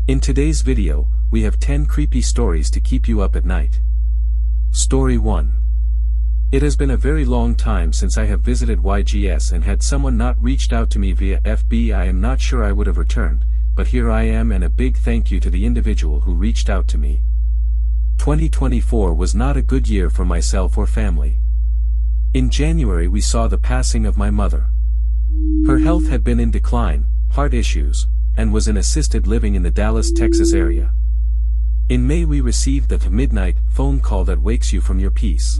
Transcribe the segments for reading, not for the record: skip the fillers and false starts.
In today's video, we have 10 creepy stories to keep you up at night. Story 1. It has been a very long time since I have visited YGS, and had someone not reached out to me via FB, I am not sure I would have returned, but here I am, and a big thank you to the individual who reached out to me. 2024 was not a good year for myself or family. In January we saw the passing of my mother. Her health had been in decline, heart issues, and was in assisted living in the Dallas, Texas area. In May we received the midnight phone call that wakes you from your peace.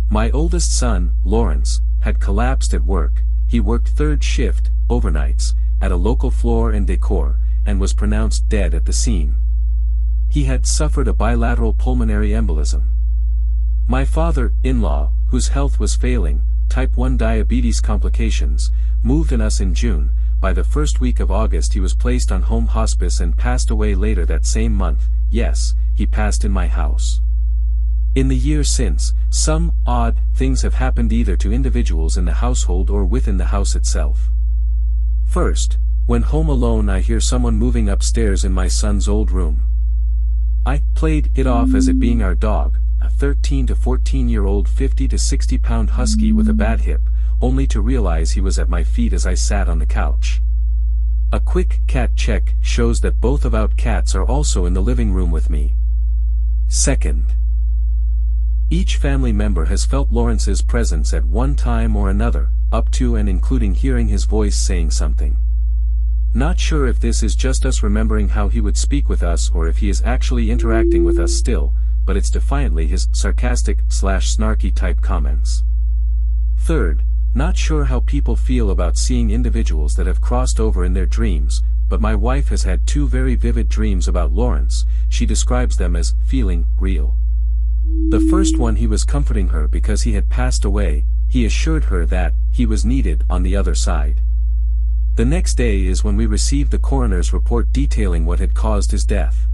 My oldest son, Lawrence, had collapsed at work. He worked third shift, overnights, at a local floor and decor, and was pronounced dead at the scene. He had suffered a bilateral pulmonary embolism. My father-in-law, whose health was failing, type 1 diabetes complications, moved in us in June. By the first week of August he was placed on home hospice and passed away later that same month. Yes, he passed in my house. In the year since, some odd things have happened either to individuals in the household or within the house itself. First, when home alone I hear someone moving upstairs in my son's old room. I played it off as it being our dog, a 13 to 14-year-old 50 to 60-pound husky with a bad hip, only to realize he was at my feet as I sat on the couch. A quick cat check shows that both of our cats are also in the living room with me. Second, each family member has felt Lawrence's presence at one time or another, up to and including hearing his voice saying something. Not sure if this is just us remembering how he would speak with us or if he is actually interacting with us still, but it's defiantly his sarcastic/snarky type comments. Third, not sure how people feel about seeing individuals that have crossed over in their dreams, but my wife has had two very vivid dreams about Lawrence. She describes them as feeling real. The first one, he was comforting her because he had passed away. He assured her that he was needed on the other side. The next day is when we received the coroner's report detailing what had caused his death.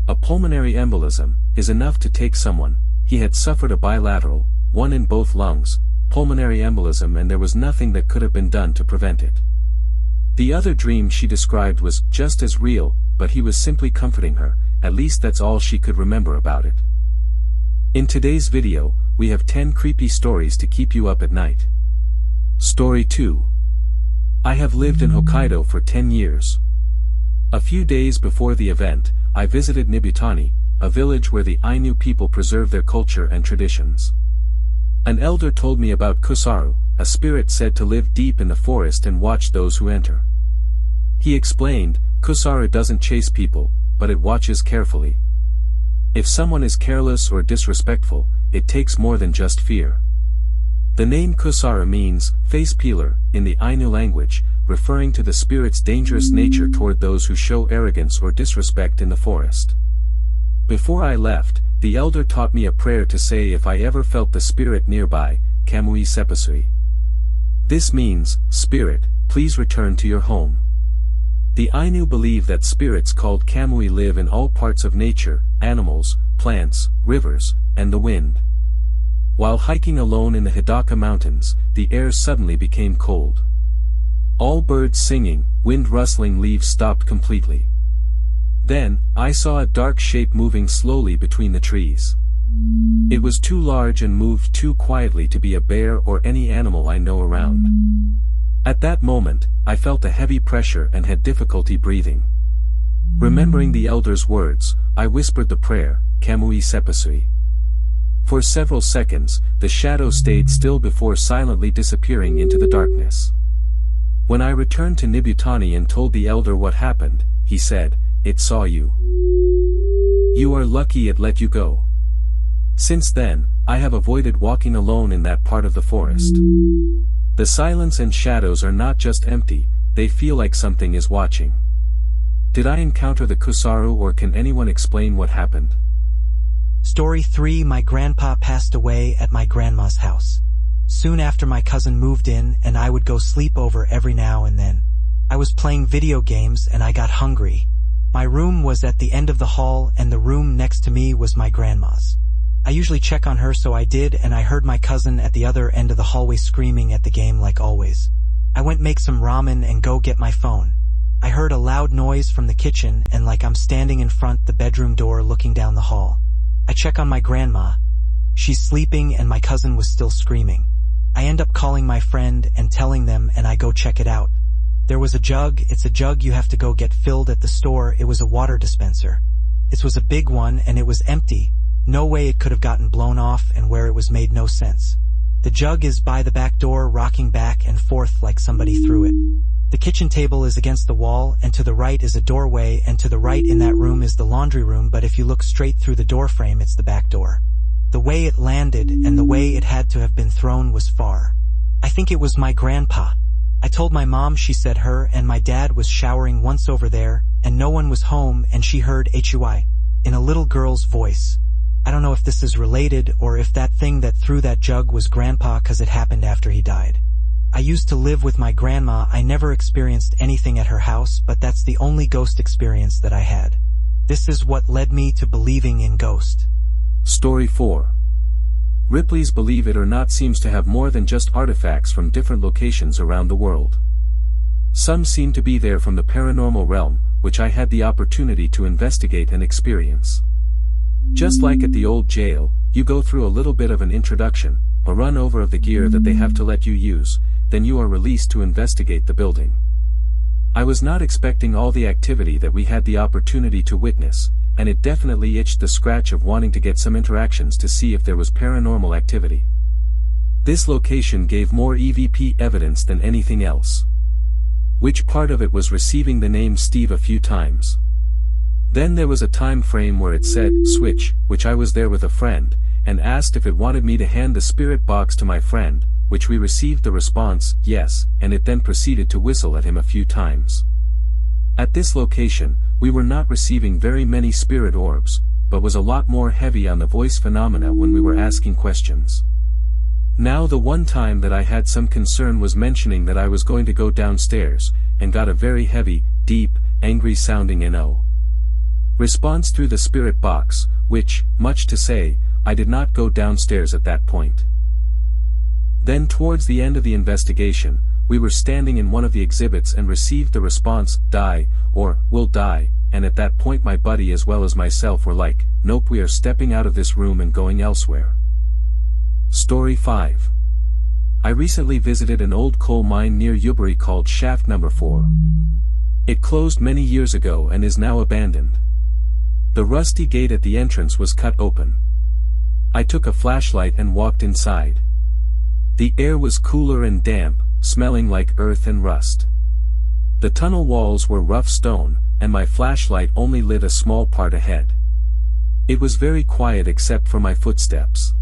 A pulmonary embolism is enough to take someone. He had suffered a bilateral, one in both lungs, pulmonary embolism, and there was nothing that could have been done to prevent it. The other dream she described was just as real, but he was simply comforting her. At least that's all she could remember about it. In today's video, we have 10 creepy stories to keep you up at night. Story 2. I have lived in Hokkaido for 10 years. A few days before the event, I visited Nibutani, a village where the Ainu people preserve their culture and traditions. An elder told me about Kusaru, a spirit said to live deep in the forest and watch those who enter. He explained, Kusaru doesn't chase people, but it watches carefully. If someone is careless or disrespectful, it takes more than just fear. The name Kusaru means face peeler in the Ainu language, referring to the spirit's dangerous nature toward those who show arrogance or disrespect in the forest. Before I left, the elder taught me a prayer to say if I ever felt the spirit nearby, Kamui Seppasui. This means, Spirit, please return to your home. The Ainu believe that spirits called Kamui live in all parts of nature, animals, plants, rivers, and the wind. While hiking alone in the Hidaka Mountains, the air suddenly became cold. All birds singing, wind rustling, leaves stopped completely. Then, I saw a dark shape moving slowly between the trees. It was too large and moved too quietly to be a bear or any animal I know around. At that moment, I felt a heavy pressure and had difficulty breathing. Remembering the elder's words, I whispered the prayer, Kamui Seppasui. For several seconds, the shadow stayed still before silently disappearing into the darkness. When I returned to Nibutani and told the elder what happened, he said, "It saw you. You are lucky it let you go." Since then, I have avoided walking alone in that part of the forest. The silence and shadows are not just empty, they feel like something is watching. Did I encounter the Kusaru, or can anyone explain what happened? Story 3. My grandpa passed away at my grandma's house. Soon after, my cousin moved in and I would go sleep over every now and then. I was playing video games and I got hungry. My room was at the end of the hall and the room next to me was my grandma's. I usually check on her, so I did, and I heard my cousin at the other end of the hallway screaming at the game like always. I went make some ramen and go get my phone. I heard a loud noise from the kitchen and like I'm standing in front the bedroom door looking down the hall. I check on my grandma. She's sleeping and my cousin was still screaming. I end up calling my friend and telling them and I go check it out. There was a jug. It's a jug you have to go get filled at the store. It was a water dispenser. It was a big one and it was empty. No way it could have gotten blown off, and where it was made no sense. The jug is by the back door, rocking back and forth like somebody threw it. The kitchen table is against the wall, and to the right is a doorway, and to the right in that room is the laundry room, but if you look straight through the door frame, it's the back door. The way it landed and the way it had to have been thrown was far. I think it was my grandpa. I told my mom. She said her and my dad was showering once over there, and no one was home, and she heard "Hui" in a little girl's voice. I don't know if this is related or if that thing that threw that jug was grandpa, 'cause it happened after he died. I used to live with my grandma. I never experienced anything at her house, but that's the only ghost experience that I had. This is what led me to believing in ghosts. Story 4. Ripley's Believe It or Not seems to have more than just artifacts from different locations around the world. Some seem to be there from the paranormal realm, which I had the opportunity to investigate and experience. Just like at the old jail, you go through a little bit of an introduction, a run over of the gear that they have to let you use, then you are released to investigate the building. I was not expecting all the activity that we had the opportunity to witness, and it definitely itched the scratch of wanting to get some interactions to see if there was paranormal activity. This location gave more EVP evidence than anything else. Which part of it was receiving the name Steve a few times. Then there was a time frame where it said, switch, which I was there with a friend, and asked if it wanted me to hand the spirit box to my friend, which we received the response, yes, and it then proceeded to whistle at him a few times. At this location, we were not receiving very many spirit orbs, but was a lot more heavy on the voice phenomena when we were asking questions. Now the one time that I had some concern was mentioning that I was going to go downstairs, and got a very heavy, deep, angry sounding "no" response through the spirit box, which, much to say, I did not go downstairs at that point. Then towards the end of the investigation, we were standing in one of the exhibits and received the response, die, or, will die, and at that point my buddy as well as myself were like, nope, we are stepping out of this room and going elsewhere. Story 5. I recently visited an old coal mine near Yubari called Shaft No. 4. It closed many years ago and is now abandoned. The rusty gate at the entrance was cut open. I took a flashlight and walked inside. The air was cooler and damp, smelling like earth and rust. The tunnel walls were rough stone, and my flashlight only lit a small part ahead. It was very quiet except for my footsteps.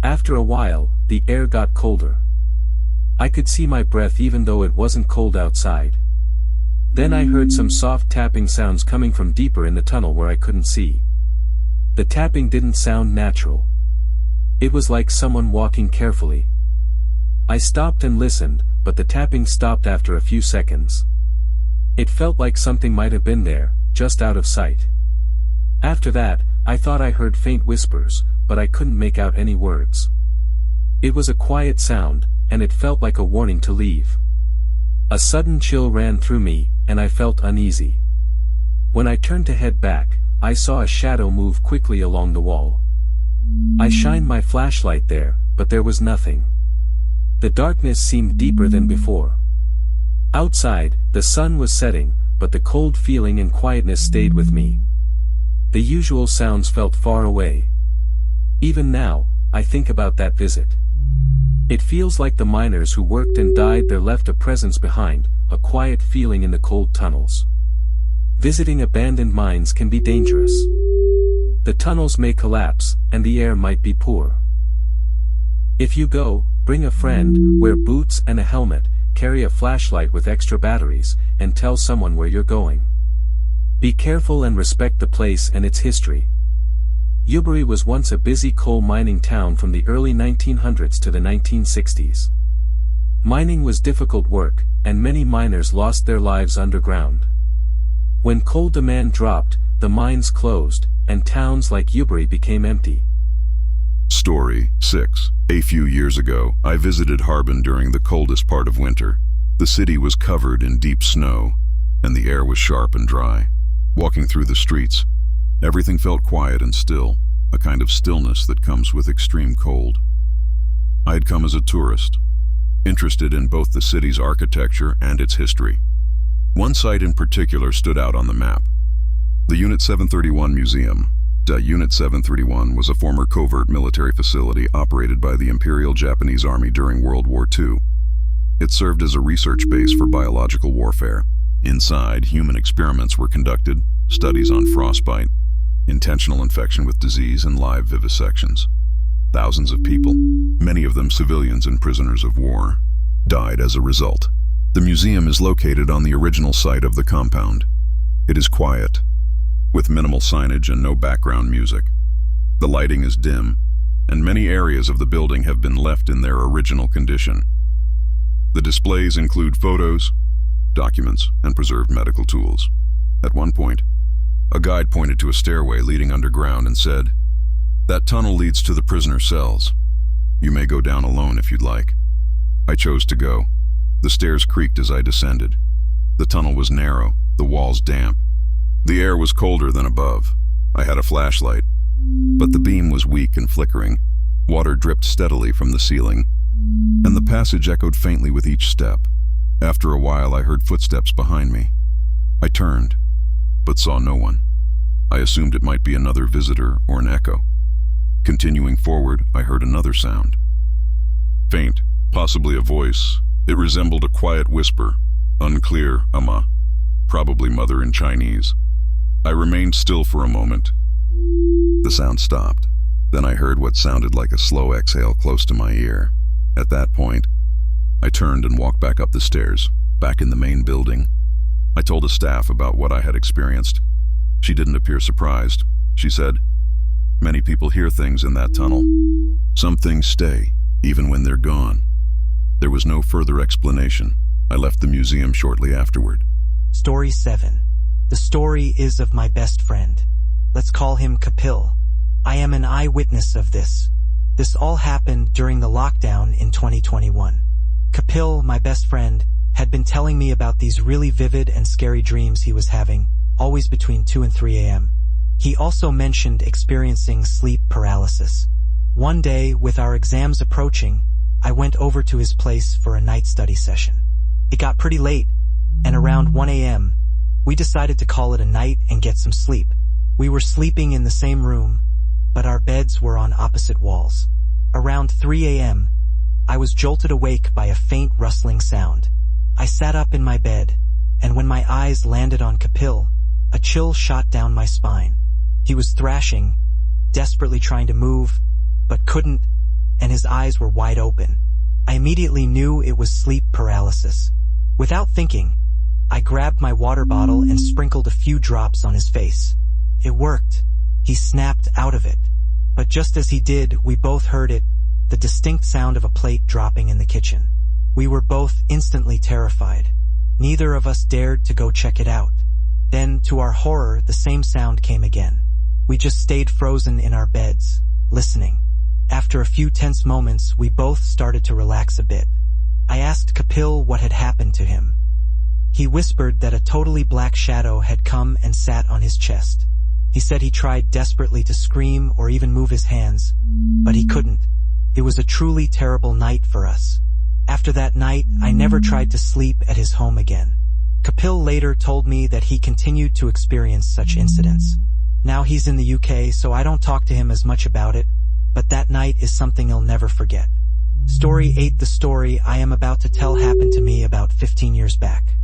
After a while, the air got colder. I could see my breath even though it wasn't cold outside. Then I heard some soft tapping sounds coming from deeper in the tunnel where I couldn't see. The tapping didn't sound natural. It was like someone walking carefully. I stopped and listened, but the tapping stopped after a few seconds. It felt like something might have been there, just out of sight. After that, I thought I heard faint whispers, but I couldn't make out any words. It was a quiet sound, and it felt like a warning to leave. A sudden chill ran through me, and I felt uneasy. When I turned to head back, I saw a shadow move quickly along the wall. I shined my flashlight there, but there was nothing. The darkness seemed deeper than before. Outside, the sun was setting, but the cold feeling and quietness stayed with me. The usual sounds felt far away. Even now, I think about that visit. It feels like the miners who worked and died there left a presence behind, a quiet feeling in the cold tunnels. Visiting abandoned mines can be dangerous. The tunnels may collapse, and the air might be poor. If you go, bring a friend, wear boots and a helmet, carry a flashlight with extra batteries, and tell someone where you're going. Be careful and respect the place and its history. Yubari was once a busy coal mining town from the early 1900s to the 1960s. Mining was difficult work, and many miners lost their lives underground. When coal demand dropped, the mines closed, and towns like Yubari became empty. Story 6. A few years ago, I visited Harbin during the coldest part of winter. The city was covered in deep snow. and the air was sharp and dry. Walking through the streets, everything felt quiet and still, a kind of stillness that comes with extreme cold. I had come as a tourist, interested in both the city's architecture and its history. One site in particular stood out on the map: the Unit 731 Museum. Unit 731 was a former covert military facility operated by the Imperial Japanese Army during World War II. It served as a research base for biological warfare. Inside, human experiments were conducted, studies on frostbite, intentional infection with disease, and live vivisections. Thousands of people, many of them civilians and prisoners of war, died as a result. The museum is located on the original site of the compound. It is quiet, with minimal signage and no background music. The lighting is dim, and many areas of the building have been left in their original condition. The displays include photos, documents, and preserved medical tools. At one point, a guide pointed to a stairway leading underground and said, "That tunnel leads to the prisoner cells. You may go down alone if you'd like." I chose to go. The stairs creaked as I descended. The tunnel was narrow, the walls damp. The air was colder than above. I had a flashlight, but the beam was weak and flickering. Water dripped steadily from the ceiling, and the passage echoed faintly with each step. After a while, I heard footsteps behind me. I turned, but saw no one. I assumed it might be another visitor or an echo. Continuing forward, I heard another sound. Faint, possibly a voice. It resembled a quiet whisper, unclear, "Ama," probably mother in Chinese. I remained still for a moment. The sound stopped. Then I heard what sounded like a slow exhale close to my ear. At that point, I turned and walked back up the stairs, back in the main building. I told the staff about what I had experienced. She didn't appear surprised. She said, "Many people hear things in that tunnel. Some things stay, even when they're gone." There was no further explanation. I left the museum shortly afterward. Story 7. The story is of my best friend. Let's call him Kapil. I am an eyewitness of this. This all happened during the lockdown in 2021. Kapil, my best friend, had been telling me about these really vivid and scary dreams he was having, always between 2 and 3 a.m. He also mentioned experiencing sleep paralysis. One day, with our exams approaching, I went over to his place for a night study session. It got pretty late, and around 1 a.m., we decided to call it a night and get some sleep. We were sleeping in the same room, but our beds were on opposite walls. Around 3 a.m., I was jolted awake by a faint rustling sound. I sat up in my bed, and when my eyes landed on Kapil, a chill shot down my spine. He was thrashing, desperately trying to move, but couldn't, and his eyes were wide open. I immediately knew it was sleep paralysis. Without thinking, I grabbed my water bottle and sprinkled a few drops on his face. It worked. He snapped out of it. But just as he did, we both heard it, the distinct sound of a plate dropping in the kitchen. We were both instantly terrified. Neither of us dared to go check it out. Then, to our horror, the same sound came again. We just stayed frozen in our beds, listening. After a few tense moments, we both started to relax a bit. I asked Kapil what had happened to him. He whispered that a totally black shadow had come and sat on his chest. He said he tried desperately to scream or even move his hands, but he couldn't. It was a truly terrible night for us. After that night, I never tried to sleep at his home again. Kapil later told me that he continued to experience such incidents. Now he's in the UK, so I don't talk to him as much about it, but that night is something he'll never forget. Story 8. The story I am about to tell happened to me about 15 years back.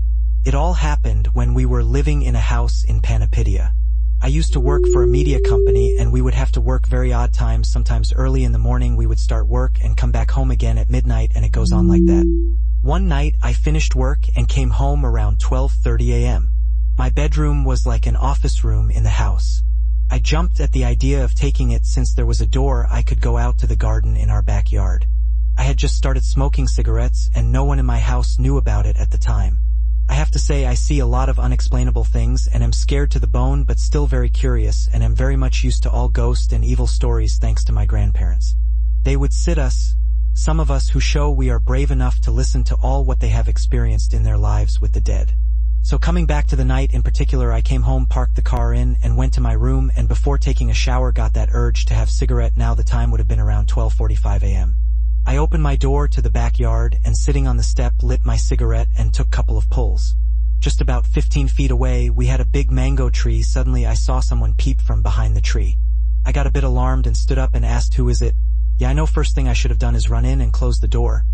It all happened when we were living in a house in Panapitia. I used to work for a media company, and we would have to work very odd times. Sometimes early in the morning we would start work and come back home again at midnight, and it goes on like that. One night I finished work and came home around 12:30 a.m. My bedroom was like an office room in the house. I jumped at the idea of taking it since there was a door I could go out to the garden in our backyard. I had just started smoking cigarettes and no one in my house knew about it at the time. I have to say I see a lot of unexplainable things and am scared to the bone, but still very curious, and am very much used to all ghost and evil stories thanks to my grandparents. They would sit us, some of us who show we are brave enough to listen to all what they have experienced in their lives with the dead. So coming back to the night in particular, I came home, parked the car in, and went to my room, and before taking a shower got that urge to have cigarette. Now the time would have been around 12:45 a.m. I opened my door to the backyard and sitting on the step lit my cigarette and took a couple of pulls. Just about 15 feet away, we had a big mango tree. Suddenly I saw someone peep from behind the tree. I got a bit alarmed and stood up and asked, "Who is it?" Yeah, I know first thing I should have done is run in and close the door.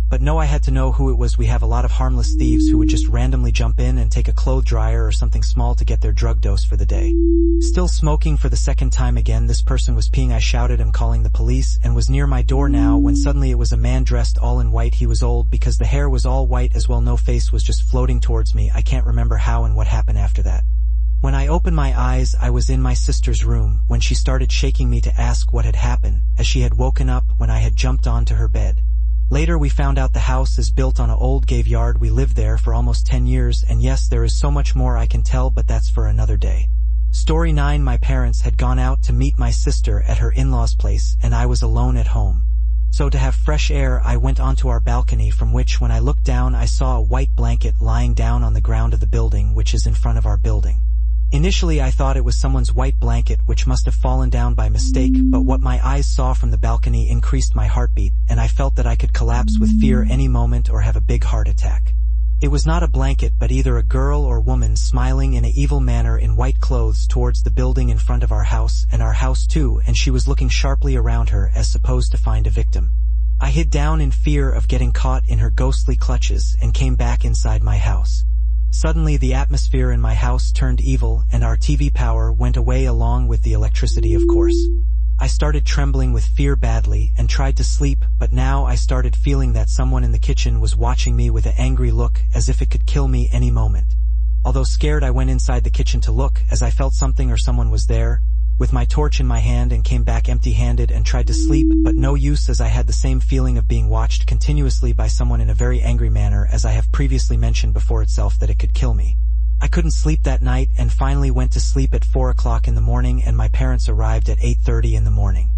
But no, I had to know who it was. We have a lot of harmless thieves who would just randomly jump in and take a clothes dryer or something small to get their drug dose for the day. Still smoking for the second time again, this person was peeing. I shouted him, calling the police, and was near my door now when suddenly it was a man dressed all in white. He was old because the hair was all white as well. No face, was just floating towards me. I can't remember how and what happened after that. When I opened my eyes, I was in my sister's room when she started shaking me to ask what had happened, as she had woken up when I had jumped onto her bed. Later we found out the house is built on an old graveyard. We lived there for almost 10 years, and yes, there is so much more I can tell, but that's for another day. Story 9. My parents had gone out to meet my sister at her in-laws' place, and I was alone at home. So to have fresh air, I went onto our balcony, from which when I looked down I saw a white blanket lying down on the ground of the building, which is in front of our building. Initially I thought it was someone's white blanket which must have fallen down by mistake, but what my eyes saw from the balcony increased my heartbeat, and I felt that I could collapse with fear any moment or have a big heart attack. It was not a blanket, but either a girl or woman smiling in an evil manner in white clothes towards the building in front of our house, and our house too, and she was looking sharply around her as supposed to find a victim. I hid down in fear of getting caught in her ghostly clutches and came back inside my house. Suddenly the atmosphere in my house turned evil and our TV power went away along with the electricity, of course. I started trembling with fear badly and tried to sleep, but now I started feeling that someone in the kitchen was watching me with an angry look as if it could kill me any moment. Although scared, I went inside the kitchen to look as I felt something or someone was there, with my torch in my hand, and came back empty-handed and tried to sleep, but no use, as I had the same feeling of being watched continuously by someone in a very angry manner, as I have previously mentioned before itself, that it could kill me. I couldn't sleep that night and finally went to sleep at 4 o'clock in the morning, and my parents arrived at 8:30 in the morning.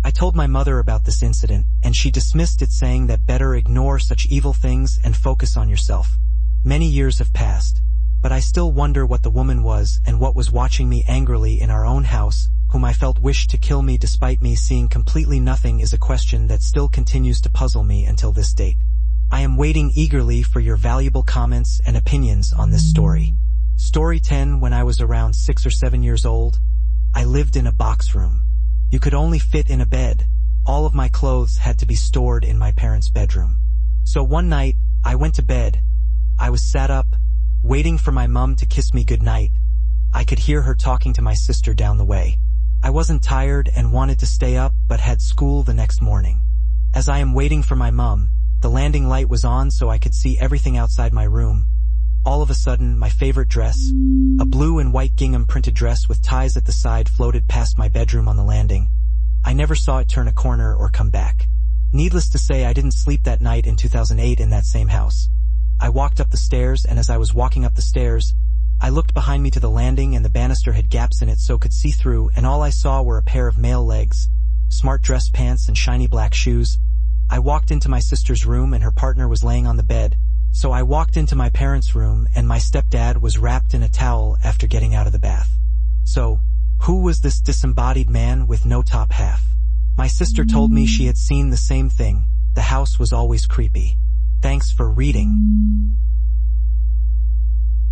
I told my mother about this incident, and she dismissed it, saying that better ignore such evil things and focus on yourself. Many years have passed, but I still wonder what the woman was and what was watching me angrily in our own house, whom I felt wished to kill me despite me seeing completely nothing, is a question that still continues to puzzle me until this date. I am waiting eagerly for your valuable comments and opinions on this story. Story 10. When I was around 6 or 7 years old, I lived in a box room. You could only fit in a bed. All of my clothes had to be stored in my parents' bedroom. So one night, I went to bed. I was sat up, waiting for my mum to kiss me goodnight. I could hear her talking to my sister down the way. I wasn't tired and wanted to stay up, but had school the next morning. As I am waiting for my mum, the landing light was on so I could see everything outside my room. All of a sudden, my favorite dress, a blue and white gingham printed dress with ties at the side, floated past my bedroom on the landing. I never saw it turn a corner or come back. Needless to say, I didn't sleep that night in 2008 in that same house. I walked up the stairs, and as I was walking up the stairs, I looked behind me to the landing, and the banister had gaps in it so could see through, and all I saw were a pair of male legs, smart dress pants, and shiny black shoes. I walked into my sister's room, and her partner was laying on the bed. So I walked into my parents' room, and my stepdad was wrapped in a towel after getting out of the bath. So, who was this disembodied man with no top half? My sister told me she had seen the same thing. The house was always creepy. Thanks for reading.